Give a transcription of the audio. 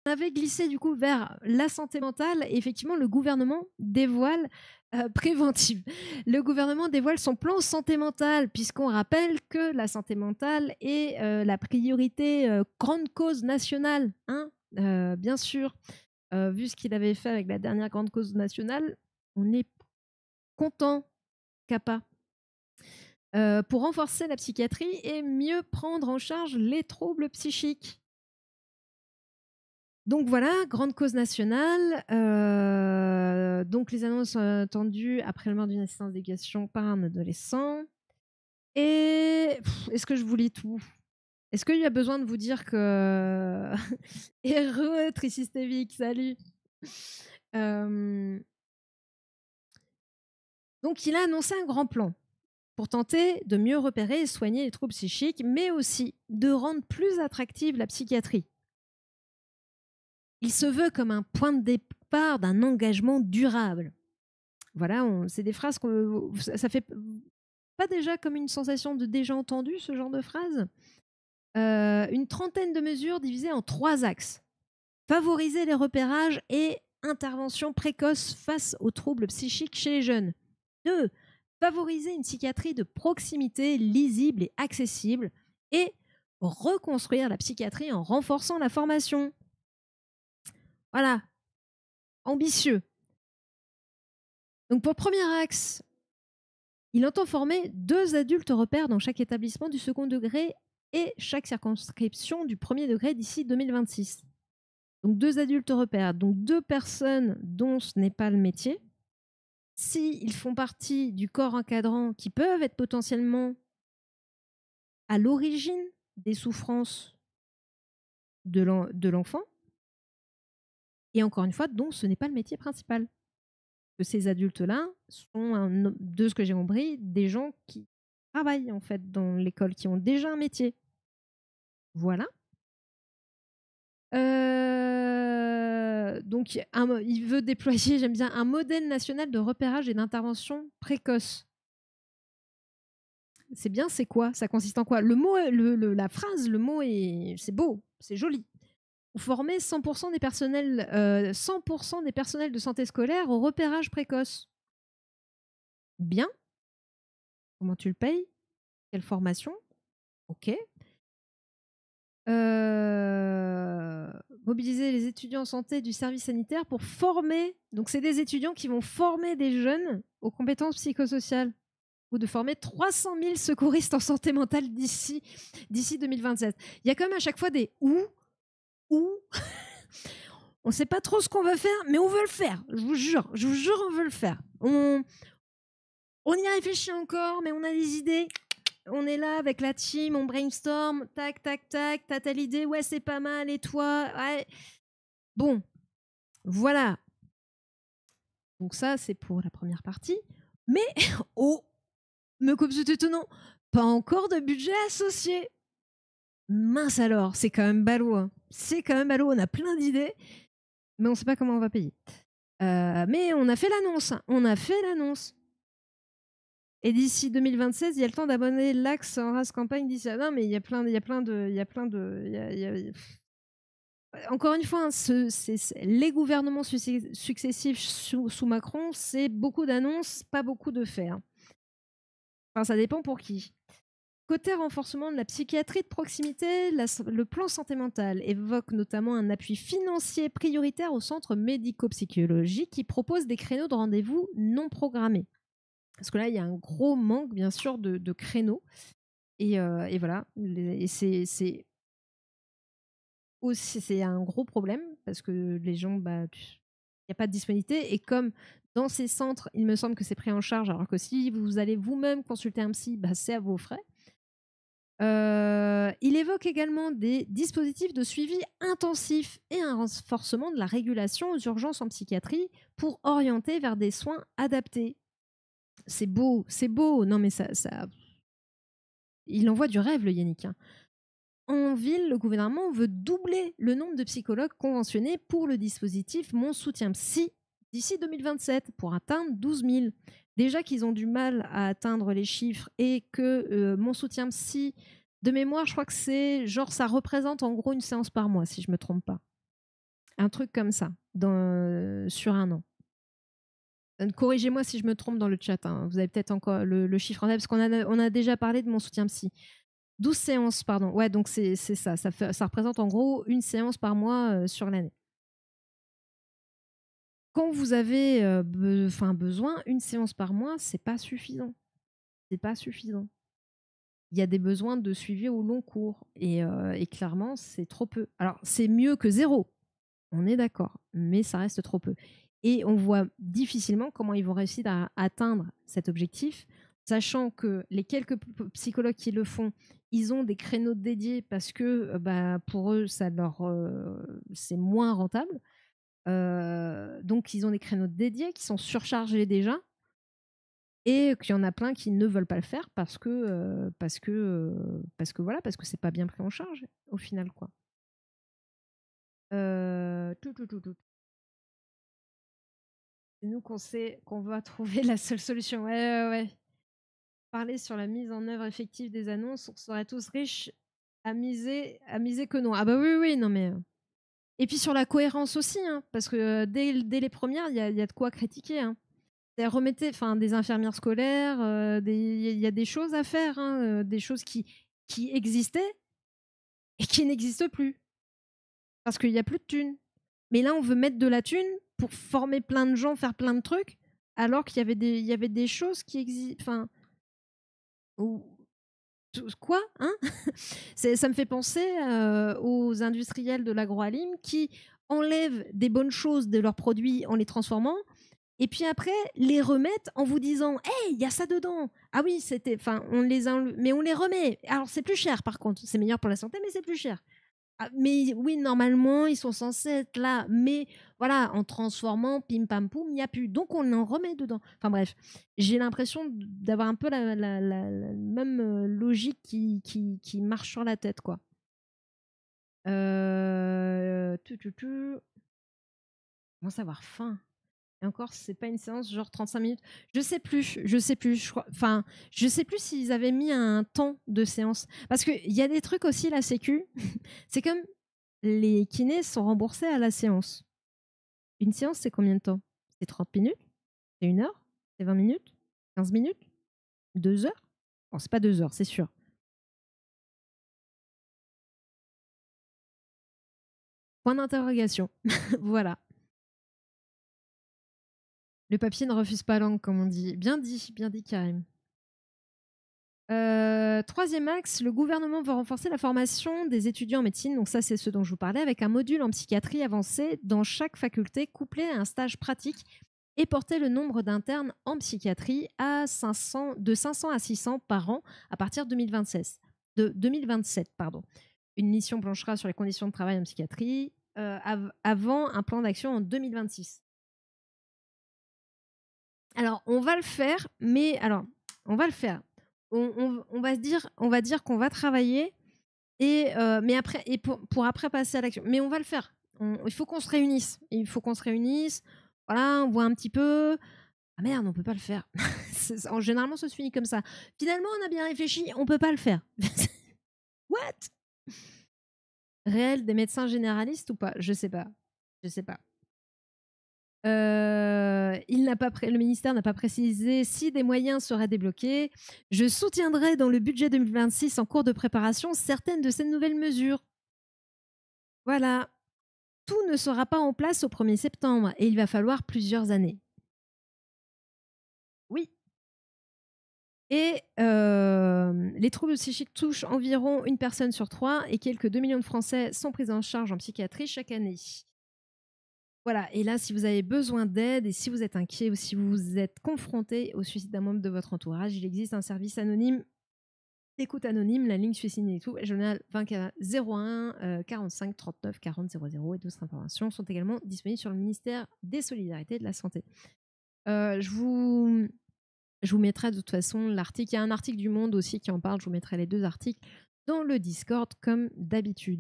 avait glissé du coup vers la santé mentale. Et effectivement, le gouvernement dévoile préventive. Le gouvernement dévoile son plan santé mentale, puisqu'on rappelle que la santé mentale est la priorité grande cause nationale, hein, bien sûr. Vu ce qu'il avait fait avec la dernière grande cause nationale, on est content, CAPA. Pour renforcer la psychiatrie et mieux prendre en charge les troubles psychiques. Donc voilà, grande cause nationale. Donc les annonces attendues après le mort d'une assistance d'éducation par un adolescent. Et est-ce que je vous lis tout? Est-ce qu'il y a besoin de vous dire que... Heureux, Tricistévique, salut. Donc il a annoncé un grand plan pour tenter de mieux repérer et soigner les troubles psychiques, mais aussi de rendre plus attractive la psychiatrie. Il se veut comme un point de départ d'un engagement durable. Voilà, c'est des phrases que ça fait pas déjà comme une sensation de déjà entendu, ce genre de phrase. Une trentaine de mesures divisées en 3 axes. Favoriser les repérages et interventions précoces face aux troubles psychiques chez les jeunes. 2. Favoriser une psychiatrie de proximité lisible et accessible. Et reconstruire la psychiatrie en renforçant la formation. Voilà, ambitieux. Donc pour le premier axe, il entend former 2 adultes repères dans chaque établissement du second degré et chaque circonscription du premier degré d'ici 2026. Donc 2 adultes repères, donc 2 personnes dont ce n'est pas le métier. S'ils font partie du corps encadrant qui peuvent être potentiellement à l'origine des souffrances de l'enfant, et encore une fois, dont ce n'est pas le métier principal. Que ces adultes-là sont, de ce que j'ai compris, des gens qui travaillent en fait dans l'école, qui ont déjà un métier. Voilà. Donc, il veut déployer, j'aime bien, un modèle national de repérage et d'intervention précoce. C'est bien, c'est quoi? Ça consiste en quoi? Le mot, la phrase, le mot c'est beau, c'est joli. Former 100% des personnels, 100% des personnels de santé scolaire au repérage précoce. Bien. Comment tu le payes? Quelle formation? Ok. Mobiliser les étudiants en santé du service sanitaire pour former. Donc, c'est des étudiants qui vont former des jeunes aux compétences psychosociales. Ou de former 300 000 secouristes en santé mentale d'ici 2027. Il y a quand même à chaque fois des ou. On ne sait pas trop ce qu'on veut faire, mais on veut le faire. Je vous jure, on veut le faire. On y réfléchit encore, mais on a des idées. On est là avec la team, on brainstorm, tac, tac, tac, t'as telle idée, ouais, c'est pas mal, et toi, ouais. Bon, voilà. Donc ça, c'est pour la première partie. Mais, oh, me coupe cet étonnant, pas encore de budget associé. Mince alors, c'est quand même ballot. Hein. C'est quand même ballot, on a plein d'idées, mais on sait pas comment on va payer. Mais on a fait l'annonce. Hein. On a fait l'annonce. Et d'ici 2026, il y a le temps d'abonner l'axe en race campagne d'ici. Non, mais il y a plein de. Encore une fois, hein, les gouvernements successifs sous Macron, c'est beaucoup d'annonces, pas beaucoup de faits. Hein. Enfin, ça dépend pour qui. Côté renforcement de la psychiatrie de proximité, le plan santé mentale évoque notamment un appui financier prioritaire aux centres médico-psychologiques qui proposent des créneaux de rendez-vous non programmés. Parce que là, il y a un gros manque, bien sûr, de créneaux. Et voilà. Et c'est un gros problème parce que les gens, il n'y a pas de disponibilité. Et comme dans ces centres, il me semble que c'est pris en charge, alors que si vous allez vous-même consulter un psy, c'est à vos frais. Il évoque également des dispositifs de suivi intensif et un renforcement de la régulation aux urgences en psychiatrie pour orienter vers des soins adaptés. C'est beau, c'est beau. Non, mais ça... Il envoie du rêve, le Yannick. Hein. En ville, le gouvernement veut doubler le nombre de psychologues conventionnés pour le dispositif Mon Soutien Psy d'ici 2027 pour atteindre 12 000. Déjà qu'ils ont du mal à atteindre les chiffres et que Mon Soutien Psy, de mémoire, je crois que c'est genre ça représente en gros une séance par mois, si je ne me trompe pas. Un truc comme ça, sur un an. Corrigez-moi si je me trompe dans le chat. Hein. Vous avez peut-être encore le chiffre en tête, parce qu'on a déjà parlé de mon soutien psy. 12 séances, pardon. Ouais, donc c'est ça. Ça représente en gros une séance par mois sur l'année. Quand vous avez besoin, une séance par mois, c'est pas suffisant. C'est pas suffisant. Il y a des besoins de suivi au long cours. Et clairement, c'est trop peu. Alors, c'est mieux que 0. On est d'accord. Mais ça reste trop peu. Et on voit difficilement comment ils vont réussir à atteindre cet objectif, sachant que les quelques psychologues qui le font, ils ont des créneaux dédiés parce que pour eux, c'est moins rentable. Donc, ils ont des créneaux dédiés qui sont surchargés déjà. Et qu'il y en a plein qui ne veulent pas le faire parce que c'est pas bien pris en charge au final, quoi. C'est nous qu'on sait qu'on va trouver la seule solution. Ouais. Parler sur la mise en œuvre effective des annonces, on serait tous riches à miser que non. Ah bah oui, non mais. Et puis sur la cohérence aussi, hein, parce que dès les premières, il y a de quoi critiquer. Hein. Remettez des infirmières scolaires, il y a des choses à faire, hein, des choses qui existaient et qui n'existent plus. Parce qu'il n'y a plus de thunes. Mais là, on veut mettre de la thune pour former plein de gens, faire plein de trucs, alors qu'il y avait des choses qui existent. Enfin, quoi, hein? Ça me fait penser aux industriels de l'agroalim qui enlèvent des bonnes choses de leurs produits en les transformant, et puis après les remettent en vous disant hey, il y a ça dedans. Ah oui, mais on les remet. Alors c'est plus cher par contre, c'est meilleur pour la santé, mais c'est plus cher. Ah, mais oui, normalement, ils sont censés être là. Mais voilà, en transformant, pim pam poum, il n'y a plus. Donc, on en remet dedans. Enfin bref, j'ai l'impression d'avoir un peu la même logique qui marche sur la tête, quoi. Commence à avoir faim. Et encore, c'est pas une séance genre 35 minutes. Je sais plus. Je sais plus s'ils avaient mis un temps de séance. Parce qu'il y a des trucs aussi, la Sécu. C'est comme les kinés sont remboursés à la séance. Une séance, c'est combien de temps? C'est 30 minutes? C'est 1 heure? C'est 20 minutes? 15 minutes? 2 heures? Bon, c'est pas 2 heures, c'est sûr. Point d'interrogation. Voilà. Le papier ne refuse pas langue, comme on dit. Bien dit, Karim. Troisième axe, le gouvernement veut renforcer la formation des étudiants en médecine. Donc ça, c'est ce dont je vous parlais, avec un module en psychiatrie avancée dans chaque faculté, couplé à un stage pratique, et porter le nombre d'internes en psychiatrie de 500 à 600 par an à partir de 2027. Une mission planchera sur les conditions de travail en psychiatrie avant un plan d'action en 2026. Alors, on va le faire, mais alors, on va le faire. On va dire qu'on va travailler mais après pour après passer à l'action. Mais on va le faire. Il faut qu'on se réunisse. Voilà, on voit un petit peu. Ah merde, on peut pas le faire. Généralement, ça se finit comme ça. Finalement, on a bien réfléchi, on peut pas le faire. What? Réel des médecins généralistes ou pas? Je sais pas. Le ministère n'a pas précisé si des moyens seraient débloqués. Je soutiendrai dans le budget 2026 en cours de préparation certaines de ces nouvelles mesures. Voilà. Tout ne sera pas en place au 1er septembre et il va falloir plusieurs années. Oui. Et les troubles psychiques touchent environ 1 personne sur 3 et quelques 2 millions de Français sont pris en charge en psychiatrie chaque année. Voilà, et là, si vous avez besoin d'aide et si vous êtes inquiet ou si vous êtes confronté au suicide d'un membre de votre entourage, il existe un service anonyme d'écoute anonyme, la ligne suicide et tout, journal 01 45 39 40 00 et d'autres informations sont également disponibles sur le ministère des Solidarités et de la Santé. Je vous mettrai de toute façon l'article. Il y a un article du Monde aussi qui en parle. Je vous mettrai les 2 articles dans le Discord comme d'habitude.